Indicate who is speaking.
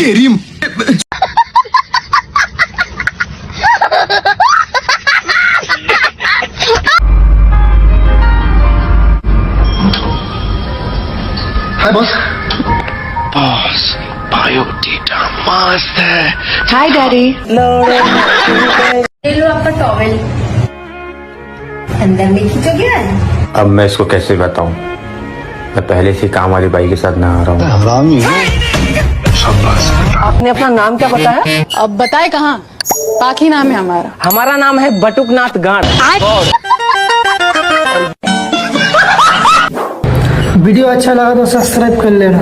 Speaker 1: तेरी हाय boss. Boss biodata मस्त है।
Speaker 2: हाय daddy.
Speaker 3: ले लो आपका टॉवेल, अंदर में खींचोगे आज?
Speaker 4: अब मैं इसको कैसे बताऊं, मैं पहले से काम वाली बाई के साथ नहा रहा हूँ।
Speaker 1: हरामी
Speaker 2: आपने अपना नाम क्या बताया?
Speaker 5: अब बताए कहाँ, पाखी नाम है हमारा।
Speaker 2: हमारा नाम है बटुकनाथ गांड।
Speaker 6: वीडियो अच्छा लगा तो सब्सक्राइब कर लेना।